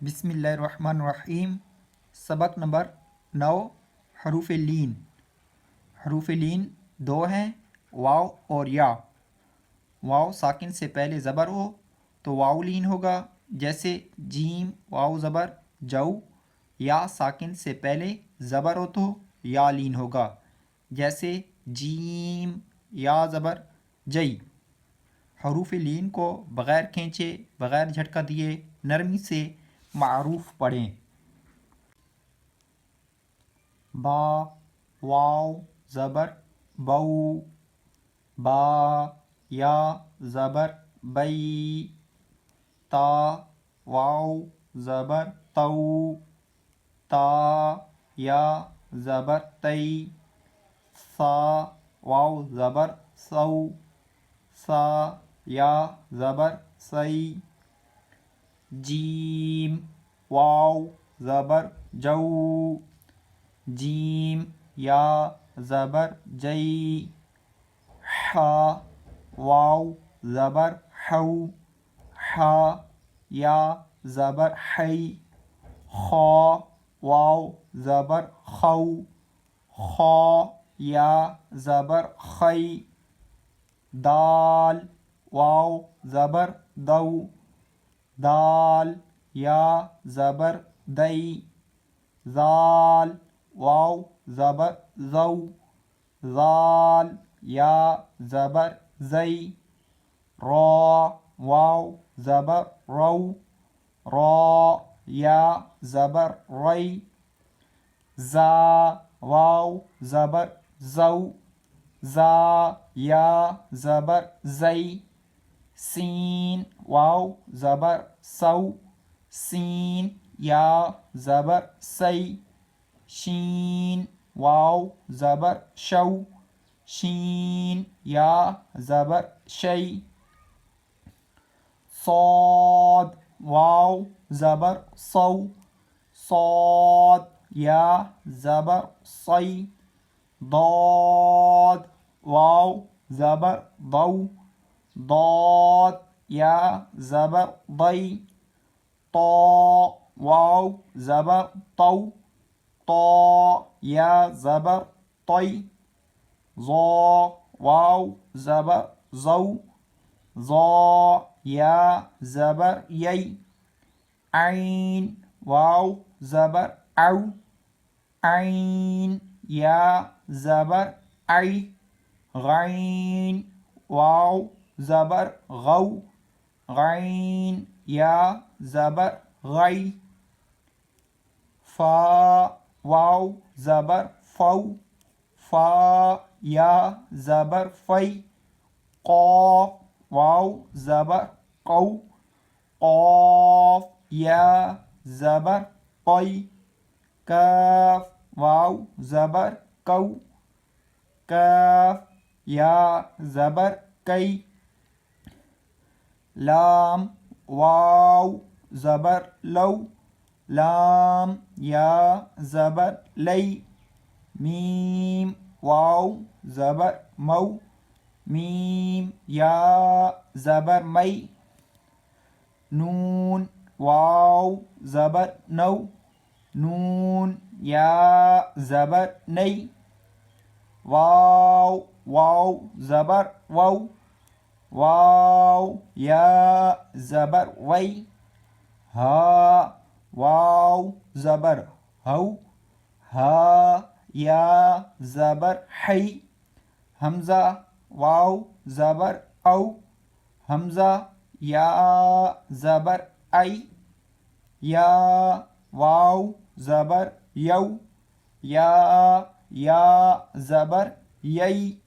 बिस्मिल्लाहिर्रहमानिर्रहीम। सबक नंबर 9 हरूफ लीन। हरूफ लीन दो हैं, वाव और या। वाव साकिन से पहले ज़बर हो तो वाव लीन होगा, जैसे जीम वाव ज़बर जाऊ। या साकिन से पहले ज़बर हो तो या लीन होगा, जैसे जीम या ज़बर जई। हरूफ लीन को बग़ैर खींचे बग़ैर झटका दिए नरमी से मारूफ पढ़ें। बा वाव ज़बर बऊ। बा या ज़बर बई। ता वाव ज़बर तऊ। ता या ज़बर तई। सा वाव ज़बर सऊ। सा या ज़बर सई। जीम वाव ज़बर जऊ। जीम या ज़बर जई। हा वाव ज़बर हऊ। हा या ज़बर हई। खा वाव ज़बर खऊ। खा या ज़बर खई। दाल वाव ज़बर दऊ। दाल या ज़बर दई। ज़ाल वाव ज़बर ज़ऊ। ज़ाल या ज़बर ज़ई। रा वाव ज़बर रऊ। रा या ज़बर रई। ज़ा वाव ज़बर ज़ऊ। ज़ा या ज़बर ज़ई। सीन वाव ज़बर सऊ। सीन या ज़बर सई। शीन वाव ज़बर शऊ। शीन या ज़बर शई। सौद वाव ज़बर सऊ। सौद या ज़बर सई। दाद वाव ज़बर दऊ। दाद या ज़बर दई। ता वाव ज़बर तऊ। ता या ज़बर तई। ज़ा वाव ज़बर ज़ऊ। ज़ा या ज़बर यई। ऐन वाव ज़बर औ। ऐन या ज़बर ऐ। गैन वाव ज़बर गऊ। गैन या ज़बर गई। फा वाव ज़बर फऊ। फा या ज़बर फई। क़ाफ वाव ज़बर कऊ। क़ाफ या ज़बर कई। काफ वाव ज़बर कऊ। काफ या ज़बर कई। लाम वाव ज़बर लऊ। लाम या ज़बर लई। मीम वाव ज़बर मऊ। मीम या ज़बर मई। नून वाव ज़बर नऊ। नून या ज़बर नई। वाव वाव ज़बर वऊ। वाव या ज़बर वई। हा वाव ज़बर हऊ। हा या ज़बर हई। हमज़ा वाव ज़बर औ। हमज़ा या ज़बर आई। या वाव ज़बर यऊ। या ज़बर यई।